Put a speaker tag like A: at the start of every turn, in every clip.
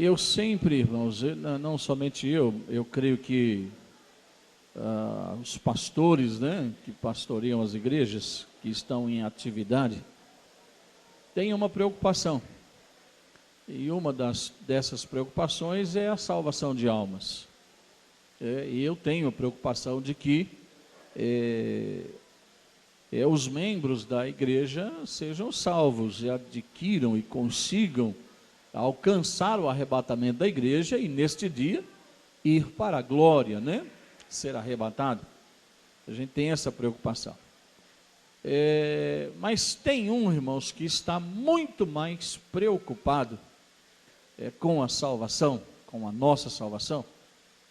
A: Eu sempre, irmãos, não somente eu creio que os pastores, né, que pastoreiam as igrejas, que estão em atividade, têm uma preocupação. E uma dessas preocupações é a salvação de almas. E eu tenho a preocupação de que os membros da igreja sejam salvos e adquiram e consigam alcançar o arrebatamento da igreja e neste dia ir para a glória, né? Ser arrebatado. A gente tem essa preocupação. Mas tem irmãos, que está muito mais preocupado com a salvação, com a nossa salvação,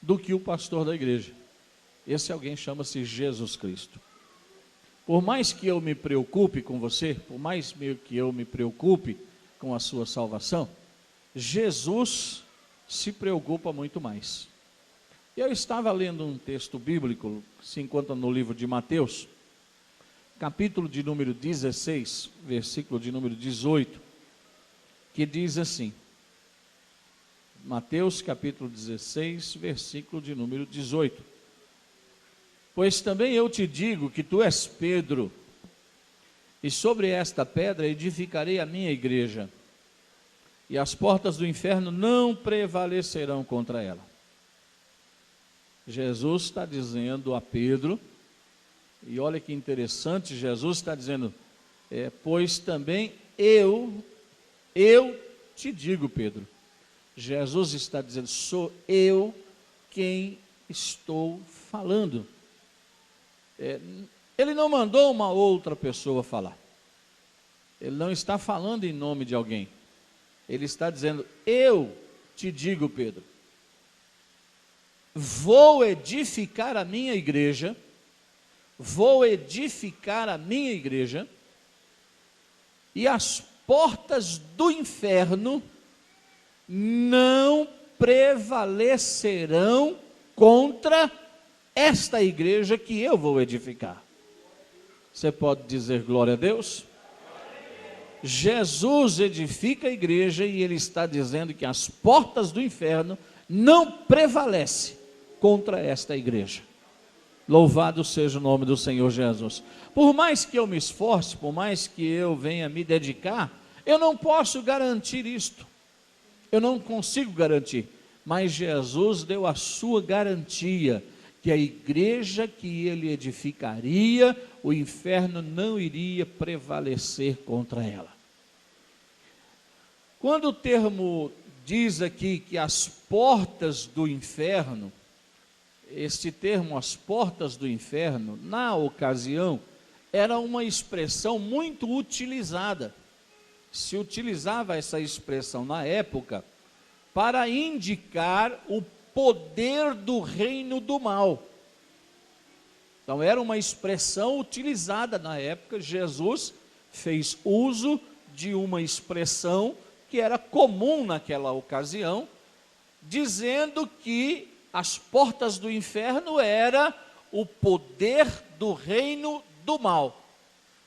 A: do que o pastor da igreja. Esse alguém chama-se Jesus Cristo. Por mais que eu me preocupe com você, por mais que eu me preocupe com a sua salvação, Jesus se preocupa muito mais. Eu estava lendo um texto bíblico, se encontra no livro de Mateus, capítulo de número 16, versículo de número 18, que diz assim, Mateus capítulo 16, versículo de número 18, pois também eu te digo que tu és Pedro, e sobre esta pedra edificarei a minha igreja, e as portas do inferno não prevalecerão contra ela. Jesus está dizendo a Pedro, e olha que interessante, Jesus está dizendo, pois também eu te digo, Pedro. Jesus está dizendo, sou eu quem estou falando. Ele não mandou uma outra pessoa falar. Ele não está falando em nome de alguém. Ele está dizendo, eu te digo, Pedro, vou edificar a minha igreja, e as portas do inferno não prevalecerão contra esta igreja que eu vou edificar. Você pode dizer glória a Deus? Jesus edifica a igreja e ele está dizendo que as portas do inferno não prevalecem contra esta igreja. Louvado seja o nome do Senhor Jesus. Por mais que eu me esforce, por mais que eu venha me dedicar, eu não posso garantir isto. Eu não consigo garantir. Mas Jesus deu a sua garantia, que a igreja que ele edificaria, o inferno não iria prevalecer contra ela. Quando o termo diz aqui que as portas do inferno, este termo, as portas do inferno, na ocasião, era uma expressão muito utilizada. Se utilizava essa expressão na época para indicar o poder do reino do mal. Então era uma expressão utilizada na época. Jesus fez uso de uma expressão que era comum naquela ocasião, dizendo que as portas do inferno era o poder do reino do mal.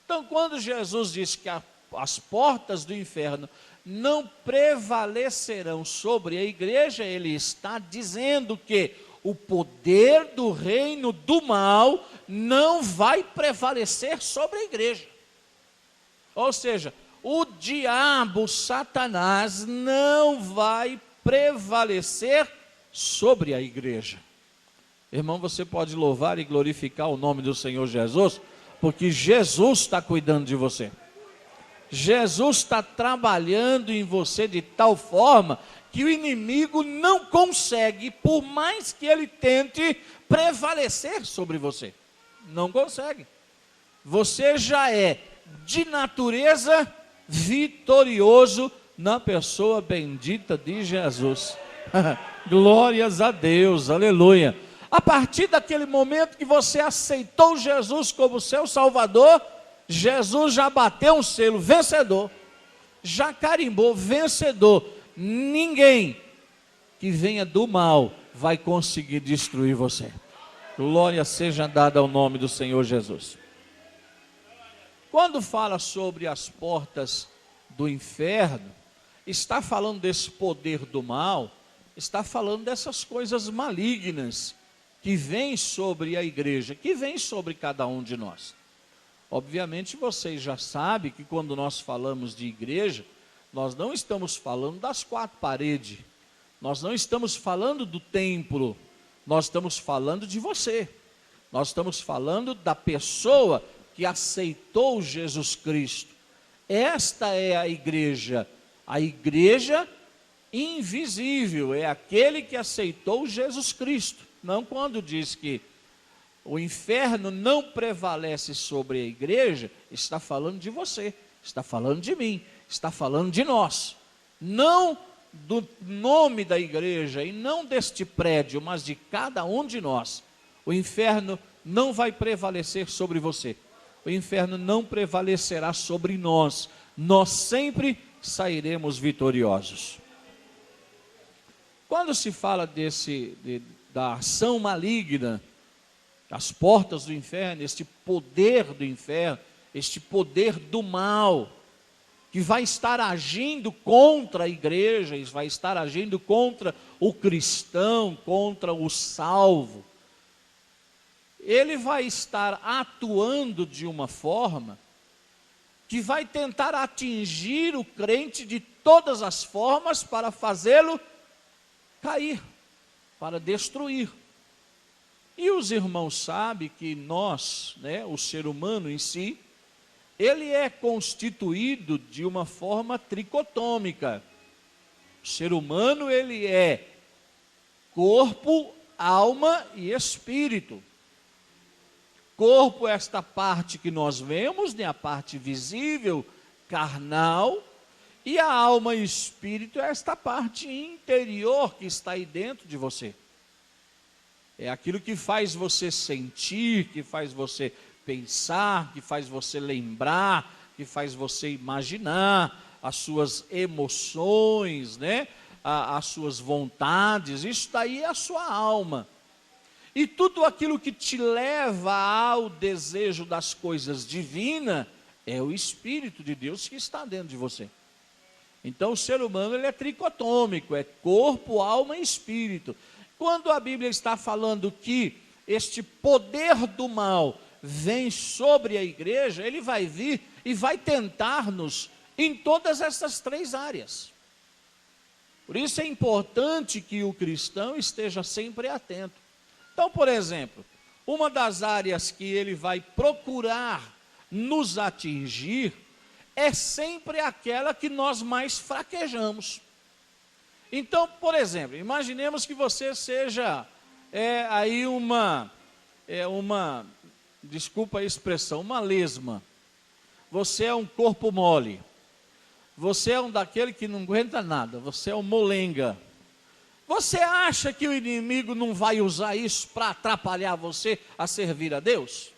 A: Então quando Jesus diz que as portas do inferno não prevalecerão sobre a igreja, ele está dizendo que o poder do reino do mal não vai prevalecer sobre a igreja. Ou seja, o diabo, Satanás, não vai prevalecer sobre a igreja. Irmão, você pode louvar e glorificar o nome do Senhor Jesus, porque Jesus está cuidando de você. Jesus está trabalhando em você de tal forma que o inimigo não consegue, por mais que ele tente, prevalecer sobre você. Não consegue. Você já é de natureza vitorioso na pessoa bendita de Jesus. Glórias a Deus, aleluia. A partir daquele momento que você aceitou Jesus como seu Salvador, Jesus já bateu um selo vencedor, já carimbou vencedor. Ninguém que venha do mal vai conseguir destruir você. Glória seja dada ao nome do Senhor Jesus. Quando fala sobre as portas do inferno, está falando desse poder do mal, está falando dessas coisas malignas que vêm sobre a igreja, que vêm sobre cada um de nós. Obviamente vocês já sabem que quando nós falamos de igreja, nós não estamos falando das quatro paredes, nós não estamos falando do templo, nós estamos falando de você, nós estamos falando da pessoa que aceitou Jesus Cristo. Esta é a igreja invisível, é aquele que aceitou Jesus Cristo. Não quando diz que o inferno não prevalece sobre a igreja, está falando de você, está falando de mim, está falando de nós. Não do nome da igreja e não deste prédio, mas de cada um de nós. O inferno não vai prevalecer sobre você. O inferno não prevalecerá sobre nós. Nós sempre sairemos vitoriosos. Quando se fala da ação maligna, as portas do inferno, este poder do inferno, este poder do mal, que vai estar agindo contra a igreja, vai estar agindo contra o cristão, contra o salvo, ele vai estar atuando de uma forma que vai tentar atingir o crente de todas as formas para fazê-lo cair, para destruir. E os irmãos sabem que nós, o ser humano em si, ele é constituído de uma forma tricotômica. O ser humano, ele é corpo, alma e espírito. Corpo é esta parte que nós vemos, a parte visível, carnal, e a alma e espírito é esta parte interior que está aí dentro de você. É aquilo que faz você sentir, que faz você pensar, que faz você lembrar, que faz você imaginar as suas emoções, as suas vontades. Isso daí é a sua alma. E tudo aquilo que te leva ao desejo das coisas divinas é o Espírito de Deus que está dentro de você. Então o ser humano, ele é tricotômico, é corpo, alma e espírito. Quando a Bíblia está falando que este poder do mal vem sobre a igreja, ele vai vir e vai tentar-nos em todas essas três áreas. Por isso é importante que o cristão esteja sempre atento. Então, por exemplo, uma das áreas que ele vai procurar nos atingir é sempre aquela que nós mais fraquejamos. Então, por exemplo, imaginemos que você seja aí desculpa a expressão, uma lesma. Você é um corpo mole. Você é um daquele que não aguenta nada. Você é um molenga. Você acha que o inimigo não vai usar isso para atrapalhar você a servir a Deus?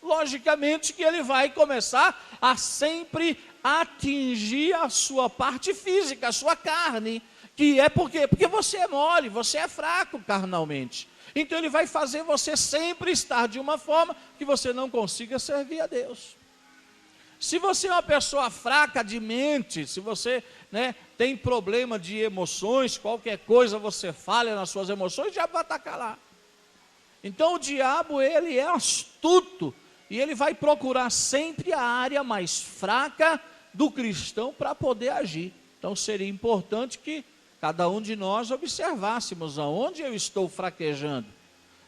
A: Logicamente que ele vai começar a sempre atingir a sua parte física, a sua carne, que é por quê? Porque você é mole, você é fraco carnalmente. Então ele vai fazer você sempre estar de uma forma que você não consiga servir a Deus. Se você é uma pessoa fraca de mente, se você tem problema de emoções, qualquer coisa você falha nas suas emoções, o diabo vai atacar lá. Então o diabo, ele é astuto, e ele vai procurar sempre a área mais fraca do cristão para poder agir. Então seria importante que cada um de nós observássemos aonde eu estou fraquejando.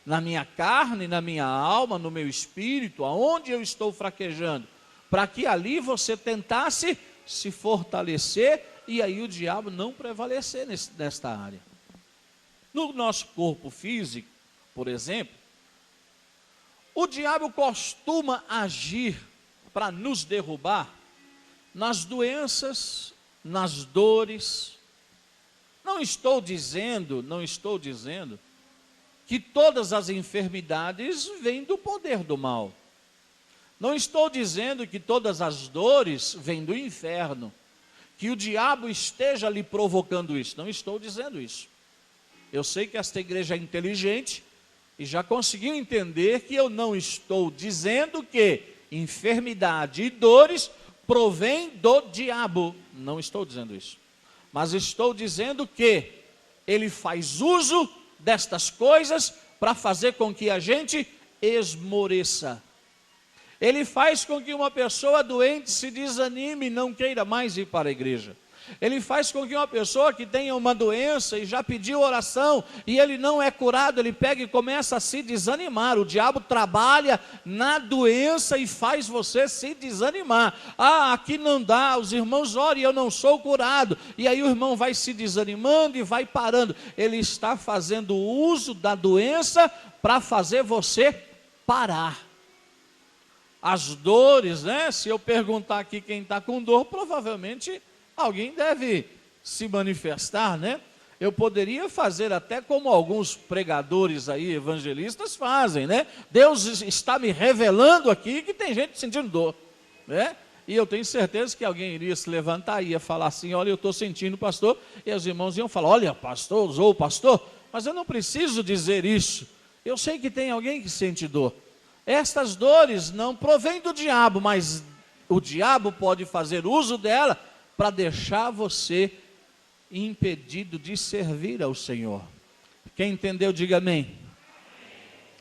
A: Na minha carne, na minha alma, no meu espírito, aonde eu estou fraquejando. Para que ali você tentasse se fortalecer e aí o diabo não prevalecer nesta área. No nosso corpo físico, por exemplo, o diabo costuma agir para nos derrubar nas doenças, nas dores. Não estou dizendo que todas as enfermidades vêm do poder do mal. Não estou dizendo que todas as dores vêm do inferno, que o diabo esteja lhe provocando isso. Não estou dizendo isso. Eu sei que esta igreja é inteligente e já conseguiu entender que eu não estou dizendo que enfermidade e dores provém do diabo. Não estou dizendo isso. mas estou dizendo que ele faz uso destas coisas para fazer com que a gente esmoreça. Ele faz com que uma pessoa doente se desanime e não queira mais ir para a igreja. Ele faz com que uma pessoa que tenha uma doença e já pediu oração e ele não é curado, ele pega e começa a se desanimar. O diabo trabalha na doença e faz você se desanimar. Ah, aqui não dá, os irmãos oram e eu não sou curado. E aí o irmão vai se desanimando e vai parando. Ele está fazendo uso da doença para fazer você parar. As dores, né? Se eu perguntar aqui quem está com dor, provavelmente alguém deve se manifestar, né? Eu poderia fazer até como alguns pregadores aí, evangelistas fazem, né? Deus está me revelando aqui que tem gente sentindo dor, né? E eu tenho certeza que alguém iria se levantar e ia falar assim: olha, eu estou sentindo, pastor. E os irmãos iam falar: olha, pastor, usou o pastor. Mas eu não preciso dizer isso. Eu sei que tem alguém que sente dor. Estas dores não provêm do diabo, mas o diabo pode fazer uso dela para deixar você impedido de servir ao Senhor. Quem entendeu, diga amém.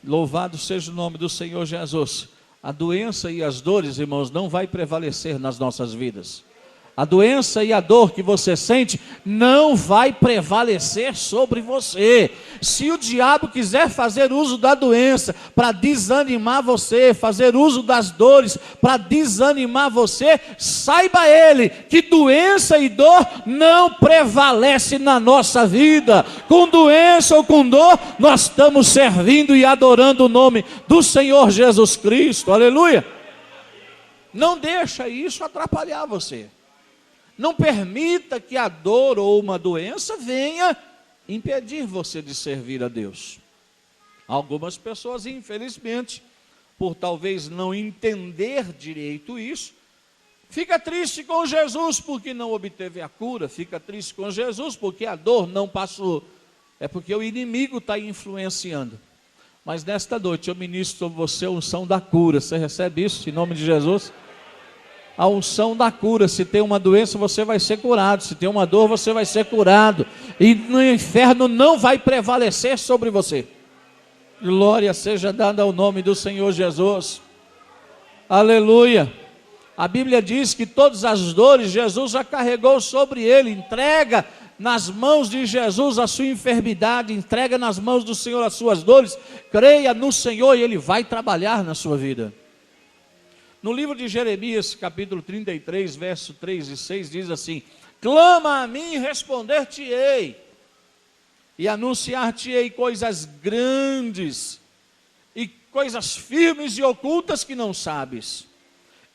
A: Louvado seja o nome do Senhor Jesus. A doença e as dores, irmãos, não vai prevalecer nas nossas vidas. A doença e a dor que você sente não vai prevalecer sobre você. Se o diabo quiser fazer uso da doença para desanimar você, fazer uso das dores para desanimar você, saiba ele que doença e dor não prevalece na nossa vida. Com doença ou com dor, nós estamos servindo e adorando o nome do Senhor Jesus Cristo. Aleluia! Não deixa isso atrapalhar você. Não permita que a dor ou uma doença venha impedir você de servir a Deus. Algumas pessoas, infelizmente, por talvez não entender direito isso, fica triste com Jesus porque não obteve a cura, fica triste com Jesus porque a dor não passou. É porque o inimigo está influenciando. Mas nesta noite eu ministro sobre você a unção da cura. Você recebe isso em nome de Jesus? A unção da cura. Se tem uma doença, você vai ser curado. Se tem uma dor, você vai ser curado. E no inferno não vai prevalecer sobre você. Glória seja dada ao nome do Senhor Jesus. Aleluia. A Bíblia diz que todas as dores Jesus já carregou sobre ele. Entrega nas mãos de Jesus a sua enfermidade. Entrega nas mãos do Senhor as suas dores. Creia no Senhor e Ele vai trabalhar na sua vida. No livro de Jeremias, capítulo 33, verso 3 e 6, diz assim: clama a mim e responder-te-ei, e anunciar-te-ei coisas grandes, e coisas firmes e ocultas que não sabes.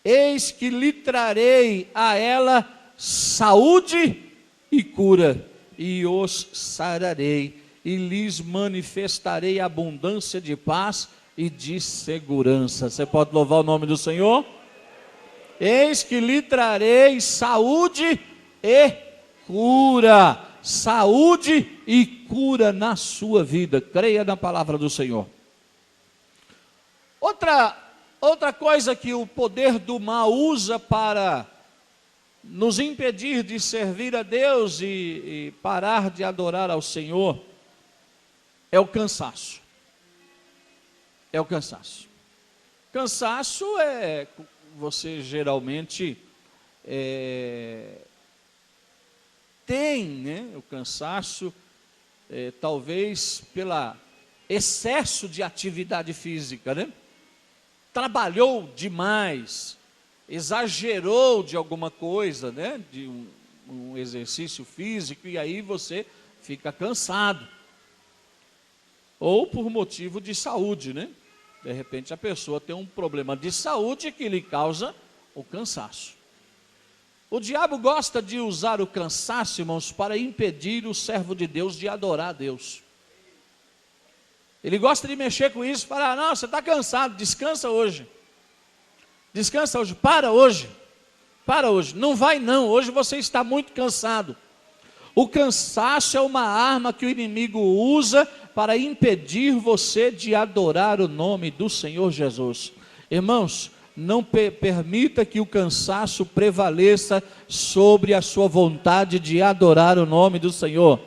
A: Eis que lhe trarei a ela saúde e cura, e os sararei, e lhes manifestarei abundância de paz e de segurança. Você pode louvar o nome do Senhor? Eis que lhe trarei saúde e cura. Saúde e cura na sua vida. Creia na palavra do Senhor. Outra coisa que o poder do mal usa para nos impedir de servir a Deus e parar de adorar ao Senhor é o cansaço. É o cansaço. Cansaço é você geralmente tem, né? O cansaço talvez pela excesso de atividade física, né? Trabalhou demais, exagerou de alguma coisa, né? De um exercício físico e aí você fica cansado. Ou por motivo de saúde, né? De repente a pessoa tem um problema de saúde que lhe causa o cansaço. O diabo gosta de usar o cansaço, irmãos, para impedir o servo de Deus de adorar a Deus. Ele gosta de mexer com isso, falar: não, você está cansado, descansa hoje. Descansa hoje, para hoje. Para hoje, não vai não, hoje você está muito cansado. O cansaço é uma arma que o inimigo usa para impedir você de adorar o nome do Senhor Jesus. Irmãos, não permita que o cansaço prevaleça sobre a sua vontade de adorar o nome do Senhor.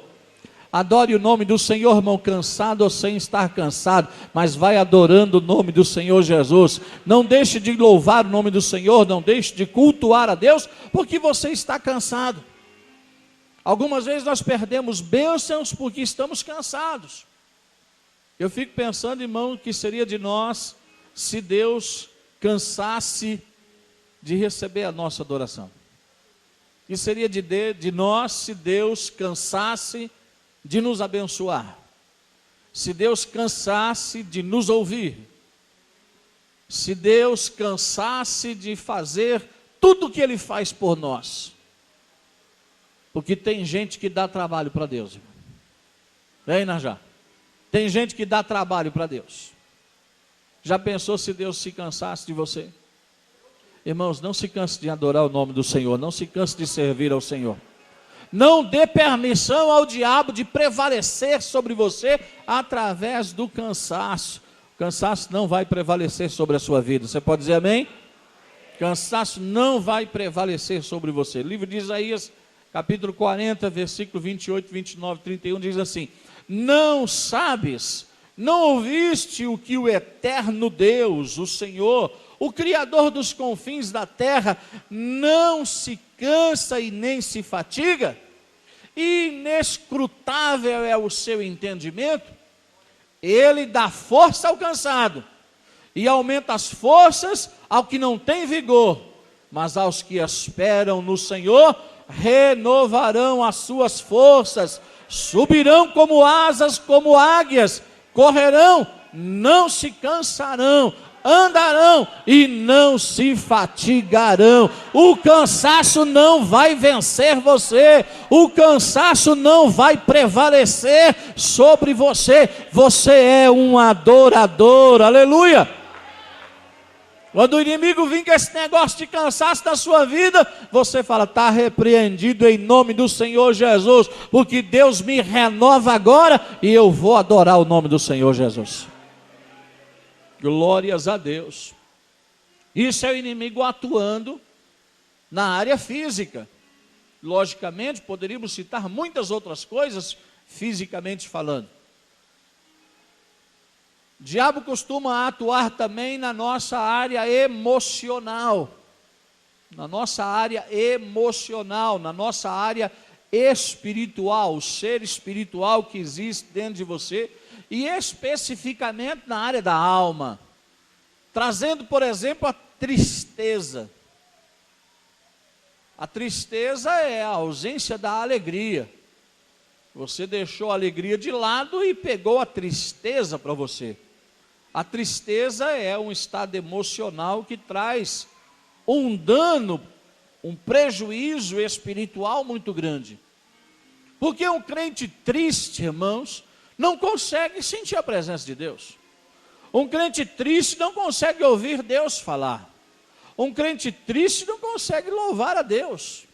A: Adore o nome do Senhor, irmão, cansado ou sem estar cansado, mas vai adorando o nome do Senhor Jesus. Não deixe de louvar o nome do Senhor, não deixe de cultuar a Deus, porque você está cansado. Algumas vezes nós perdemos bênçãos porque estamos cansados. Eu fico pensando, irmão, que seria de nós se Deus cansasse de receber a nossa adoração. E seria de nós se Deus cansasse de nos abençoar. Se Deus cansasse de nos ouvir. Se Deus cansasse de fazer tudo o que Ele faz por nós. Porque tem gente que dá trabalho para Deus, irmão. Vem, Najá. Tem gente que dá trabalho para Deus. Já pensou se Deus se cansasse de você? Irmãos, não se canse de adorar o nome do Senhor, não se canse de servir ao Senhor. Não dê permissão ao diabo de prevalecer sobre você através do cansaço. O cansaço não vai prevalecer sobre a sua vida. Você pode dizer amém? Cansaço não vai prevalecer sobre você. O livro de Isaías, capítulo 40, versículo 28, 29, 31, diz assim: não sabes, não ouviste o que o eterno Deus, o Senhor, o Criador dos confins da terra, não se cansa e nem se fatiga? Inescrutável é o seu entendimento. Ele dá força ao cansado e aumenta as forças ao que não tem vigor. Mas aos que esperam no Senhor, renovarão as suas forças, subirão como asas, como águias, correrão, não se cansarão, andarão e não se fatigarão. O cansaço não vai vencer você, o cansaço não vai prevalecer sobre você. Você é um adorador, aleluia. Quando o inimigo vir com esse negócio de cansaço da sua vida, você fala: está repreendido em nome do Senhor Jesus, porque Deus me renova agora e eu vou adorar o nome do Senhor Jesus. Glórias a Deus. Isso é o inimigo atuando na área física. Logicamente, poderíamos citar muitas outras coisas, fisicamente falando. O diabo costuma atuar também na nossa área emocional. Na nossa área emocional, na nossa área espiritual, o ser espiritual que existe dentro de você, e especificamente na área da alma, trazendo, por exemplo, a tristeza. A tristeza é a ausência da alegria. Você deixou a alegria de lado e pegou a tristeza para você. A tristeza é um estado emocional que traz um dano, um prejuízo espiritual muito grande. Porque um crente triste, irmãos, não consegue sentir a presença de Deus. Um crente triste não consegue ouvir Deus falar. Um crente triste não consegue louvar a Deus.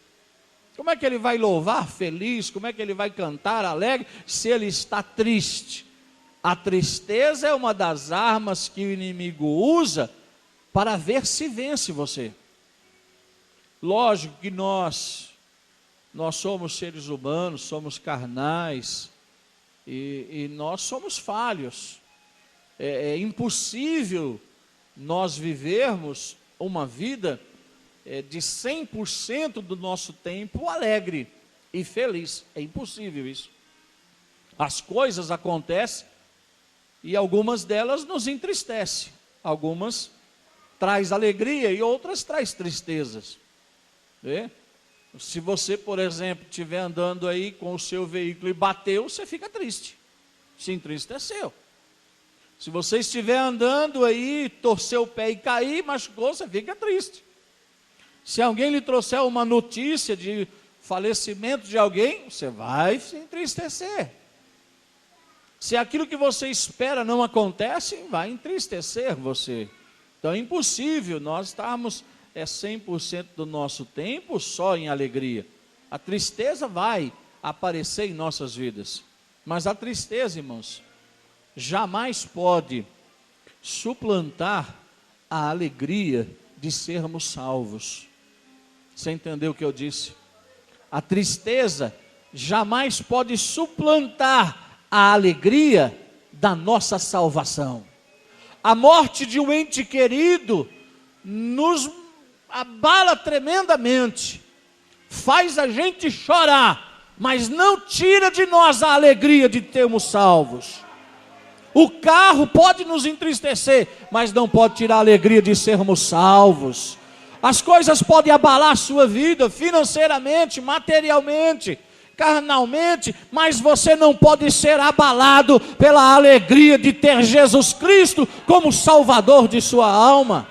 A: Como é que ele vai louvar feliz? Como é que ele vai cantar alegre se ele está triste? A tristeza é uma das armas que o inimigo usa para ver se vence você. Lógico que nós somos seres humanos, somos carnais, e nós somos falhos. É impossível nós vivermos uma vida de 100% do nosso tempo alegre e feliz. É impossível isso. As coisas acontecem e algumas delas nos entristecem. Algumas traz alegria e outras traz tristezas. Vê? Se você, por exemplo, estiver andando aí com o seu veículo e bateu, você fica triste, se entristeceu. Se você estiver andando aí, torceu o pé e cair, machucou, você fica triste. Se alguém lhe trouxer uma notícia de falecimento de alguém, você vai se entristecer. Se aquilo que você espera não acontece, vai entristecer você. Então é impossível nós estarmos 100% do nosso tempo só em alegria. A tristeza vai aparecer em nossas vidas, mas a tristeza, irmãos, jamais pode suplantar a alegria de sermos salvos. Você entendeu o que eu disse? A tristeza jamais pode suplantar a alegria da nossa salvação. A morte de um ente querido nos abala tremendamente, faz a gente chorar, mas não tira de nós a alegria de termos salvos. O carro pode nos entristecer, mas não pode tirar a alegria de sermos salvos. As coisas podem abalar a sua vida financeiramente, materialmente, carnalmente, mas você não pode ser abalado pela alegria de ter Jesus Cristo como Salvador de sua alma.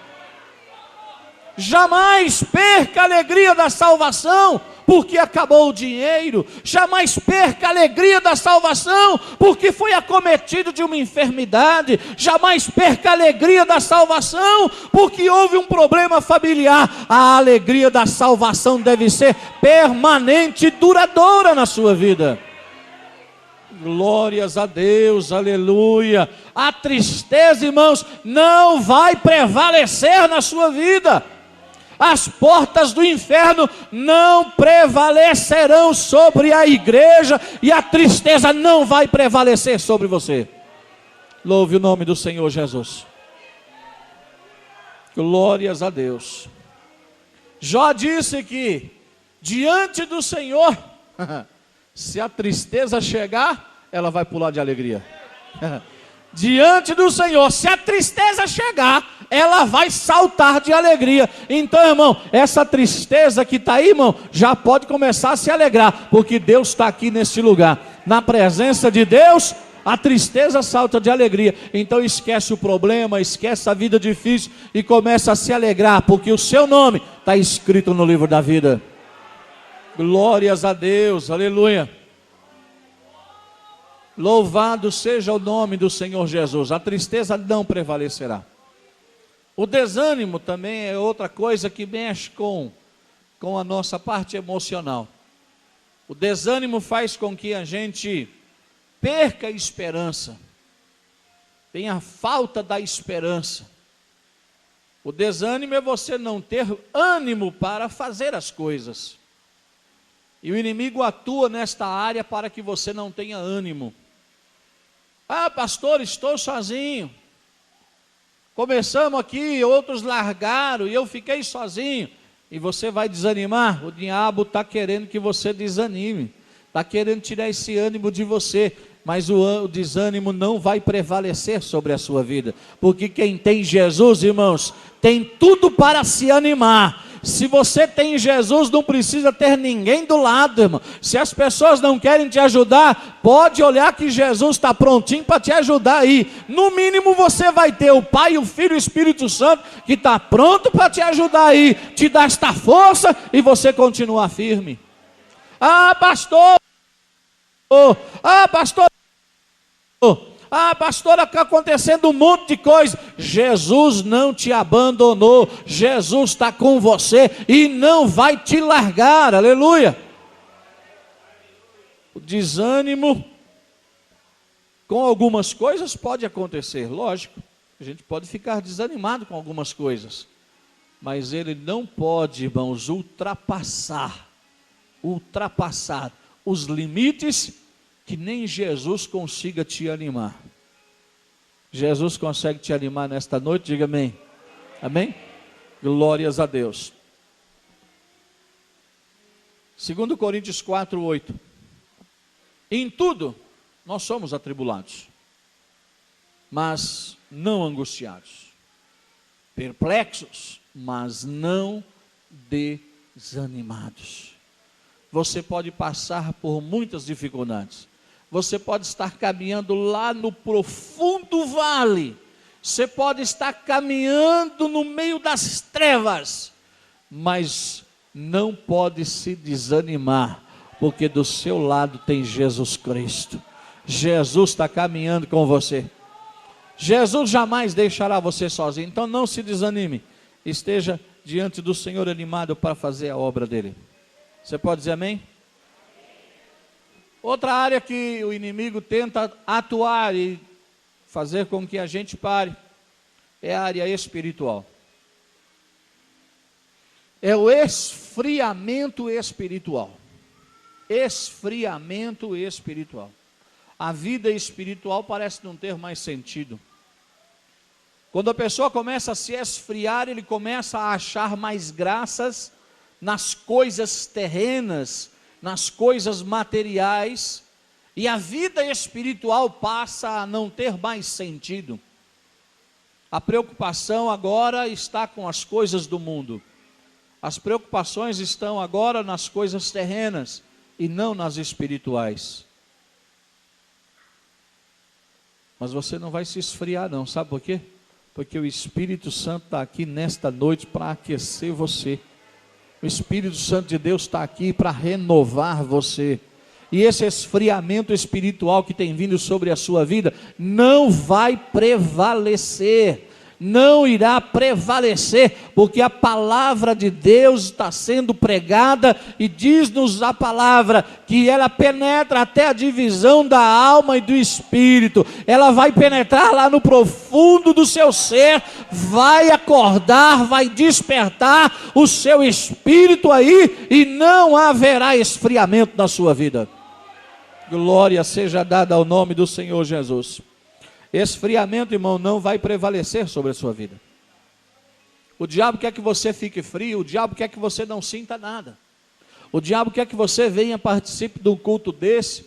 A: Jamais perca a alegria da salvação porque acabou o dinheiro. Jamais perca a alegria da salvação porque foi acometido de uma enfermidade. Jamais perca a alegria da salvação porque houve um problema familiar. A alegria da salvação deve ser permanente e duradoura na sua vida. Glórias a Deus, aleluia. A tristeza, irmãos, não vai prevalecer na sua vida. As portas do inferno não prevalecerão sobre a igreja, e a tristeza não vai prevalecer sobre você. Louve o nome do Senhor Jesus. Glórias a Deus. Jó disse que diante do Senhor, se a tristeza chegar, ela vai pular de alegria. Diante do Senhor, se a tristeza chegar, ela vai saltar de alegria. Então, irmão, essa tristeza que está aí, irmão, já pode começar a se alegrar, porque Deus está aqui nesse lugar. Na presença de Deus, a tristeza salta de alegria. Então esquece o problema, esquece a vida difícil e começa a se alegrar, porque o seu nome está escrito no livro da vida. Glórias a Deus, aleluia. Louvado seja o nome do Senhor Jesus. A tristeza não prevalecerá. O desânimo também é outra coisa que mexe com a nossa parte emocional. O desânimo faz com que a gente perca a esperança, tenha falta da esperança. O desânimo é você não ter ânimo para fazer as coisas. E o inimigo atua nesta área para que você não tenha ânimo. Ah, pastor, estou sozinho. Começamos aqui, outros largaram e eu fiquei sozinho. E você vai desanimar? O diabo está querendo que você desanime. Está querendo tirar esse ânimo de você. Mas o desânimo não vai prevalecer sobre a sua vida. Porque quem tem Jesus, irmãos, tem tudo para se animar. Se você tem Jesus, não precisa ter ninguém do lado, irmão. Se as pessoas não querem te ajudar, pode olhar que Jesus está prontinho para te ajudar aí. No mínimo você vai ter o Pai, o Filho e o Espírito Santo, que está pronto para te ajudar aí, te dar esta força e você continuar firme. Ah, pastor! Ah, pastor! Ah, pastora, está acontecendo um monte de coisa. Jesus não te abandonou. Jesus está com você e não vai te largar. Aleluia. O desânimo com algumas coisas pode acontecer, lógico. A gente pode ficar desanimado com algumas coisas, mas ele não pode, irmãos, ultrapassar os limites que nem Jesus consiga te animar. Jesus consegue te animar nesta noite? Diga amém. Amém? Glórias a Deus. 2 Coríntios 4:8. Em tudo nós somos atribulados, mas não angustiados, perplexos, mas não desanimados. Você pode passar por muitas dificuldades. Você pode estar caminhando lá no profundo vale. Você pode estar caminhando no meio das trevas. Mas não pode se desanimar, porque do seu lado tem Jesus Cristo. Jesus está caminhando com você. Jesus jamais deixará você sozinho. Então não se desanime. Esteja diante do Senhor animado para fazer a obra dele. Você pode dizer amém? Outra área que o inimigo tenta atuar e fazer com que a gente pare é a área espiritual. é o esfriamento espiritual. Esfriamento espiritual. A vida espiritual parece não ter mais sentido. Quando a pessoa começa a se esfriar, ele começa a achar mais graças nas coisas terrenas, nas coisas materiais, e a vida espiritual passa a não ter mais sentido. A preocupação agora está com as coisas do mundo. As preocupações estão agora nas coisas terrenas e não nas espirituais. Mas você não vai se esfriar não, sabe por quê? Porque o Espírito Santo está aqui nesta noite para aquecer você. O Espírito Santo de Deus está aqui para renovar você. E esse esfriamento espiritual que tem vindo sobre a sua vida não vai prevalecer. Não irá prevalecer, porque a palavra de Deus está sendo pregada, e diz-nos a palavra, que ela penetra até a divisão da alma e do espírito, ela vai penetrar lá no profundo do seu ser, vai acordar, vai despertar o seu espírito aí, e não haverá esfriamento na sua vida. Glória seja dada ao nome do Senhor Jesus. Esfriamento, irmão, não vai prevalecer sobre a sua vida. O diabo quer que você fique frio, o diabo quer que você não sinta nada. O diabo quer que você venha participe de um culto desse,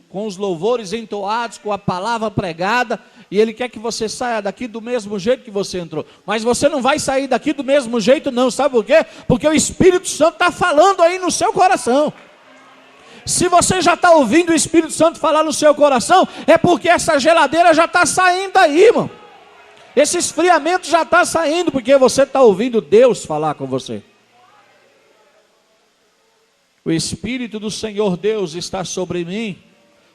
A: com os louvores entoados, com a palavra pregada, e ele quer que você saia daqui do mesmo jeito que você entrou. Mas você não vai sair daqui do mesmo jeito não, sabe por quê? Porque o Espírito Santo está falando aí no seu coração. Se você já está ouvindo o Espírito Santo falar no seu coração, é porque essa geladeira já está saindo aí, irmão. Esse esfriamento já está saindo, porque você está ouvindo Deus falar com você. O Espírito do Senhor Deus está sobre mim,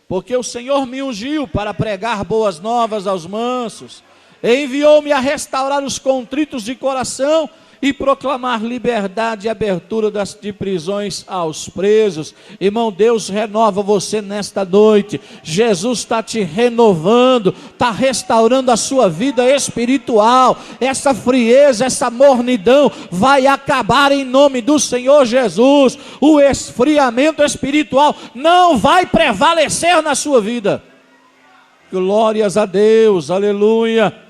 A: porque o Senhor me ungiu para pregar boas novas aos mansos, enviou-me a restaurar os contritos de coração, e proclamar liberdade e abertura de prisões aos presos. Irmão, Deus renova você nesta noite. Jesus está te renovando, está restaurando a sua vida espiritual. Essa frieza, essa mornidão vai acabar em nome do Senhor Jesus. O esfriamento espiritual não vai prevalecer na sua vida. Glórias a Deus, aleluia.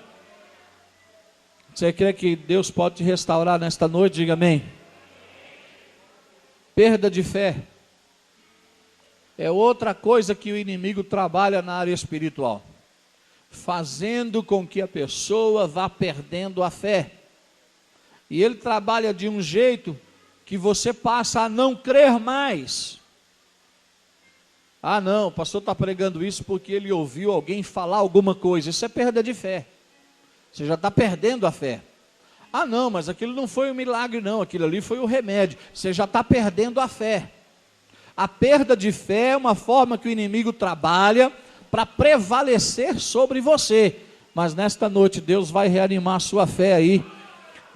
A: Você crê que Deus pode te restaurar nesta noite? Diga amém. Perda de fé é outra coisa que o inimigo trabalha na área espiritual, fazendo com que a pessoa vá perdendo a fé. E ele trabalha de um jeito que você passa a não crer mais. Ah não, o pastor está pregando isso porque ele ouviu alguém falar alguma coisa. Isso é perda de fé. Você já está perdendo a fé. Ah não, mas aquilo não foi um milagre não, aquilo ali foi o remédio. Você já está perdendo a fé. A perda de fé é uma forma que o inimigo trabalha para prevalecer sobre você. Mas nesta noite Deus vai reanimar a sua fé aí.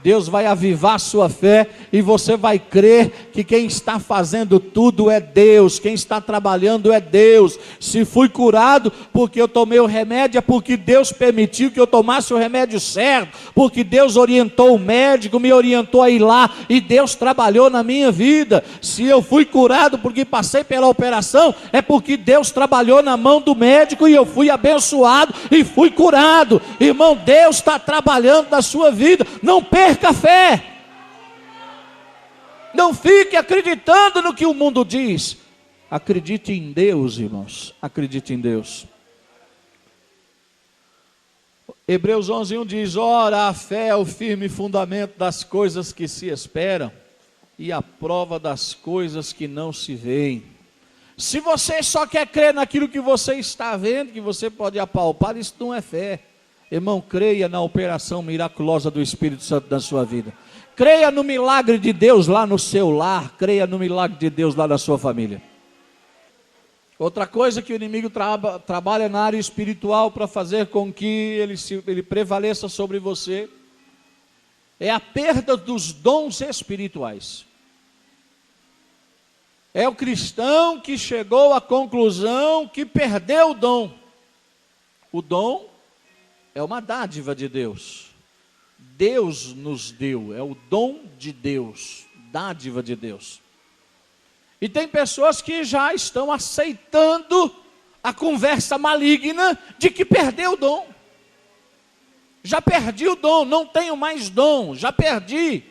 A: Deus vai avivar a sua fé e você vai crer que quem está fazendo tudo é Deus, quem está trabalhando é Deus. Se fui curado porque eu tomei o remédio, é porque Deus permitiu que eu tomasse o remédio certo, porque Deus orientou o médico, me orientou a ir lá e Deus trabalhou na minha vida. Se eu fui curado porque passei pela operação, é porque Deus trabalhou na mão do médico e eu fui abençoado e fui curado. Irmão, Deus está trabalhando na sua vida. Não perca a fé. Não fique acreditando no que o mundo diz. Acredite em Deus, irmãos. Acredite em Deus. Hebreus 11:1 diz: ora, a fé é o firme fundamento das coisas que se esperam e a prova das coisas que não se veem. Se você só quer crer naquilo que você está vendo, que você pode apalpar, isso não é fé. Irmão, creia na operação miraculosa do Espírito Santo na sua vida. Creia no milagre de Deus lá no seu lar. Creia no milagre de Deus lá na sua família. Outra coisa que o inimigo trabalha na área espiritual para fazer com que ele prevaleça sobre você é a perda dos dons espirituais. É o cristão que chegou à conclusão que perdeu o dom. O dom é uma dádiva de Deus. Deus nos deu, é o dom de Deus, dádiva de Deus. E tem pessoas que já estão aceitando a conversa maligna de que perdeu o dom. Já perdi o dom, não tenho mais dom, já perdi.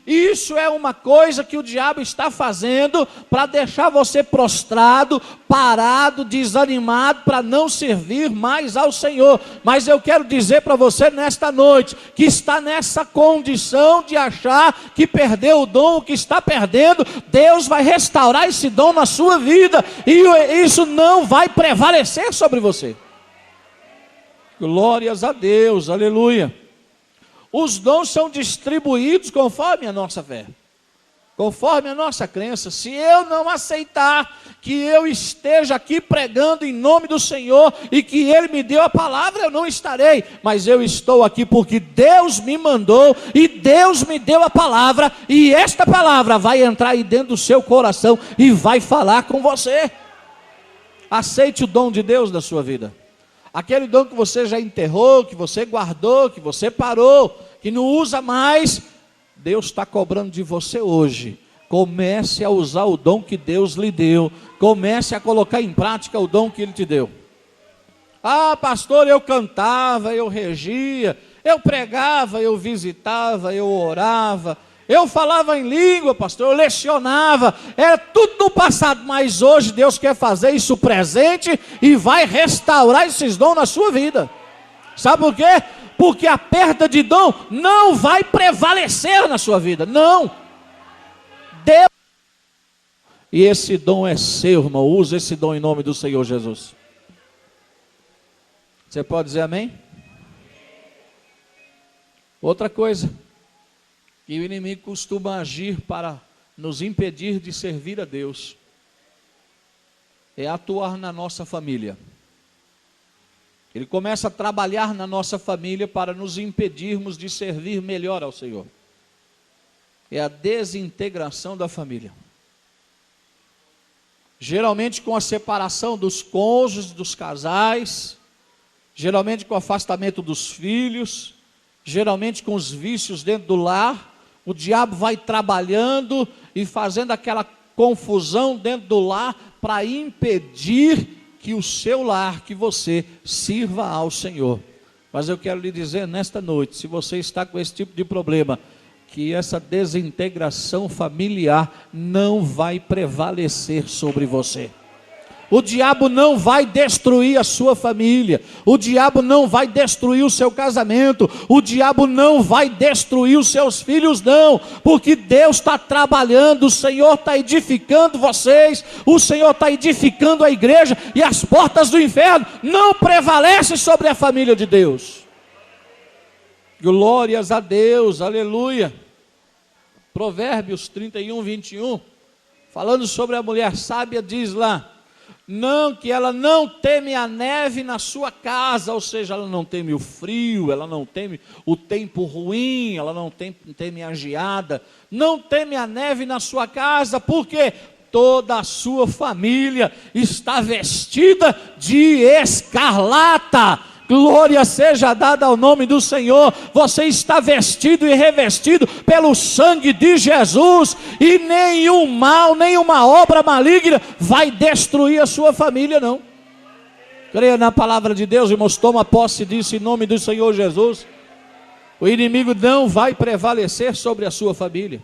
A: Isso é uma coisa que o diabo está fazendo para deixar você prostrado, parado, desanimado, para não servir mais ao Senhor. Mas eu quero dizer para você nesta noite, que está nessa condição de achar que perdeu o dom, que está perdendo, Deus vai restaurar esse dom na sua vida, e isso não vai prevalecer sobre você. Glórias a Deus, aleluia. Os dons são distribuídos conforme a nossa fé, conforme a nossa crença. Se eu não aceitar que eu esteja aqui pregando em nome do Senhor e que Ele me deu a palavra, eu não estarei. Mas eu estou aqui porque Deus me mandou e Deus me deu a palavra, e esta palavra vai entrar aí dentro do seu coração e vai falar com você. Aceite o dom de Deus na sua vida. Aquele dom que você já enterrou, que você guardou, que você parou, que não usa mais, Deus está cobrando de você hoje. Comece a usar o dom que Deus lhe deu. Comece a colocar em prática o dom que Ele te deu. Ah, pastor, eu cantava, eu regia, eu pregava, eu visitava, eu orava, eu falava em língua, pastor, eu lecionava, era tudo no passado, mas hoje Deus quer fazer isso presente e vai restaurar esses dons na sua vida. Sabe por quê? Porque a perda de dom não vai prevalecer na sua vida, não. Deus. E esse dom é seu, irmão, use esse dom em nome do Senhor Jesus. Você pode dizer amém? Outra coisa que o inimigo costuma agir para nos impedir de servir a Deus é atuar na nossa família. Ele começa a trabalhar na nossa família para nos impedirmos de servir melhor ao Senhor. É a desintegração da família. Geralmente com a separação dos cônjuges, dos casais, geralmente com o afastamento dos filhos, geralmente com os vícios dentro do lar. O diabo vai trabalhando e fazendo aquela confusão dentro do lar para impedir que o seu lar, que você sirva ao Senhor. Mas eu quero lhe dizer nesta noite, se você está com esse tipo de problema, que essa desintegração familiar não vai prevalecer sobre você. O diabo não vai destruir a sua família, o diabo não vai destruir o seu casamento, o diabo não vai destruir os seus filhos, não, porque Deus está trabalhando, o Senhor está edificando vocês, o Senhor está edificando a igreja, e as portas do inferno não prevalecem sobre a família de Deus. Glórias a Deus, aleluia. Provérbios 31, 21, falando sobre a mulher sábia, diz lá: não, que ela não teme a neve na sua casa, ou seja, ela não teme o frio, ela não teme o tempo ruim, ela não teme a geada, não teme a neve na sua casa, porque toda a sua família está vestida de escarlata. Glória seja dada ao nome do Senhor. Você está vestido e revestido pelo sangue de Jesus, e nenhum mal, nenhuma obra maligna vai destruir a sua família, não. Creia na palavra de Deus, irmãos, toma posse disso em nome do Senhor Jesus. O inimigo não vai prevalecer sobre a sua família.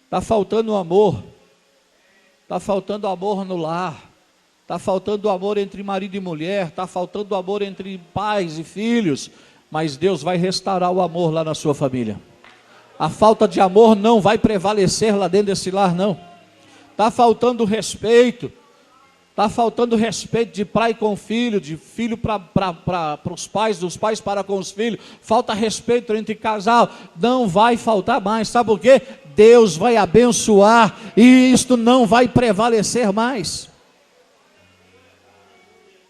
A: Está faltando amor, está faltando amor no lar, está faltando amor entre marido e mulher, está faltando amor entre pais e filhos, mas Deus vai restaurar o amor lá na sua família. A falta de amor não vai prevalecer lá dentro desse lar, não. Está faltando respeito, está faltando respeito de pai com filho, de filho para os pais, dos pais para com os filhos, falta respeito entre casal, não vai faltar mais, sabe por quê? Deus vai abençoar, e isto não vai prevalecer mais.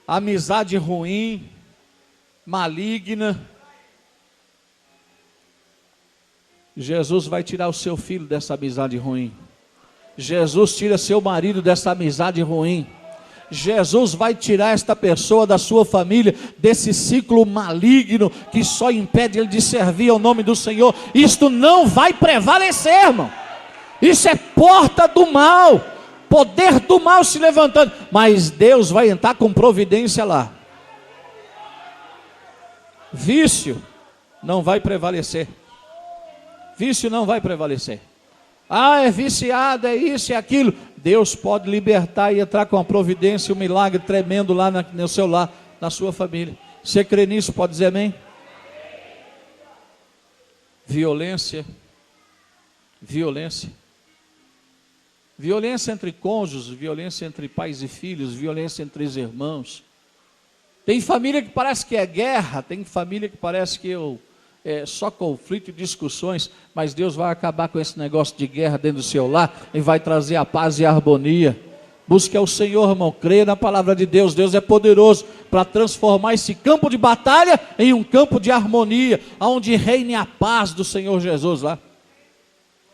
A: Amizade ruim, maligna, Jesus vai tirar o seu filho dessa amizade ruim. Jesus tira seu marido dessa amizade ruim. Jesus vai tirar esta pessoa da sua família, desse ciclo maligno que só impede ele de servir ao nome do Senhor. Isto não vai prevalecer, irmão. Isso é porta do mal, poder do mal se levantando, mas Deus vai entrar com providência lá. Vício não vai prevalecer. Vício não vai prevalecer. Ah, é viciado, é isso, é aquilo. Deus pode libertar e entrar com uma providência, um milagre tremendo lá no seu lar, na sua família. Você crê nisso? Pode dizer amém? Violência. Violência. Violência entre cônjuges, violência entre pais e filhos, violência entre os irmãos. Tem família que parece que é guerra, tem família que parece que é só conflito e discussões, mas Deus vai acabar com esse negócio de guerra dentro do seu lar e vai trazer a paz e a harmonia. Busque ao Senhor, irmão, creia na palavra de Deus. Deus é poderoso para transformar esse campo de batalha em um campo de harmonia, onde reine a paz do Senhor Jesus lá.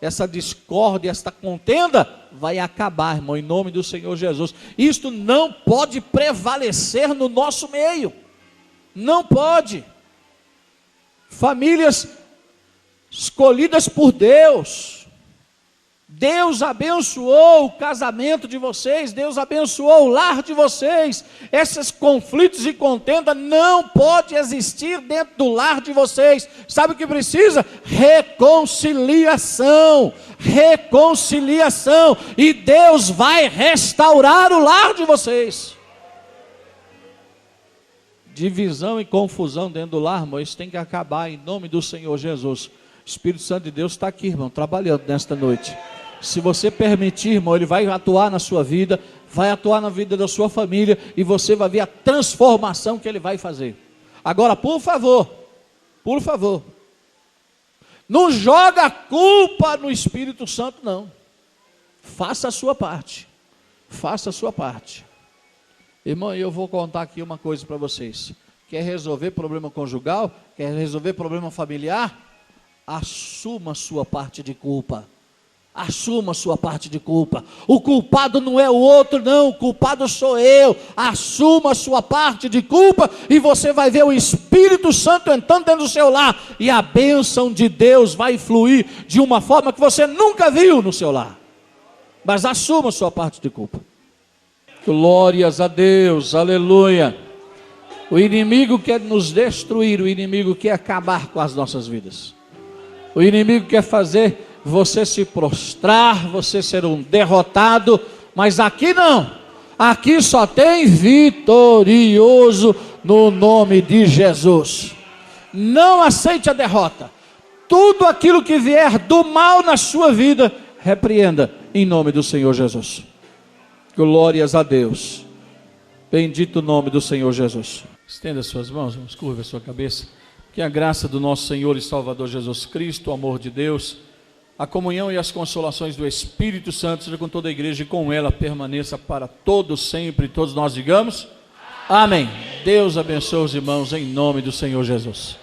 A: Essa discórdia, esta contenda vai acabar, irmão, em nome do Senhor Jesus. Isto não pode prevalecer no nosso meio, não pode. Famílias escolhidas por Deus, Deus abençoou o casamento de vocês, Deus abençoou o lar de vocês. Esses conflitos e contenda não pode existir dentro do lar de vocês. Sabe o que precisa? Reconciliação, reconciliação, e Deus vai restaurar o lar de vocês. Divisão e confusão dentro do lar, irmão, isso tem que acabar em nome do Senhor Jesus. O Espírito Santo de Deus está aqui, irmão, trabalhando nesta noite. Se você permitir, irmão, Ele vai atuar na sua vida, vai atuar na vida da sua família, e você vai ver a transformação que Ele vai fazer. Agora, por favor, não joga a culpa no Espírito Santo, não. Faça a sua parte, faça a sua parte. Irmão, eu vou contar aqui uma coisa para vocês. Quer resolver problema conjugal? Quer resolver problema familiar? Assuma a sua parte de culpa. Assuma a sua parte de culpa. O culpado não é o outro, não. O culpado sou eu. Assuma a sua parte de culpa e você vai ver o Espírito Santo entrando dentro do seu lar. E a bênção de Deus vai fluir de uma forma que você nunca viu no seu lar. Mas assuma a sua parte de culpa. Glórias a Deus, aleluia. O inimigo quer nos destruir, o inimigo quer acabar com as nossas vidas. O inimigo quer fazer você se prostrar, você ser um derrotado, mas aqui não. Aqui só tem vitorioso no nome de Jesus. Não aceite a derrota. Tudo aquilo que vier do mal na sua vida, repreenda em nome do Senhor Jesus. Glórias a Deus. Bendito o nome do Senhor Jesus. Estenda suas mãos, vamos, curva a sua cabeça. Que a graça do nosso Senhor e Salvador Jesus Cristo, o amor de Deus, a comunhão e as consolações do Espírito Santo seja com toda a igreja e com ela permaneça para todos sempre. Todos nós digamos amém. Deus abençoe os irmãos em nome do Senhor Jesus.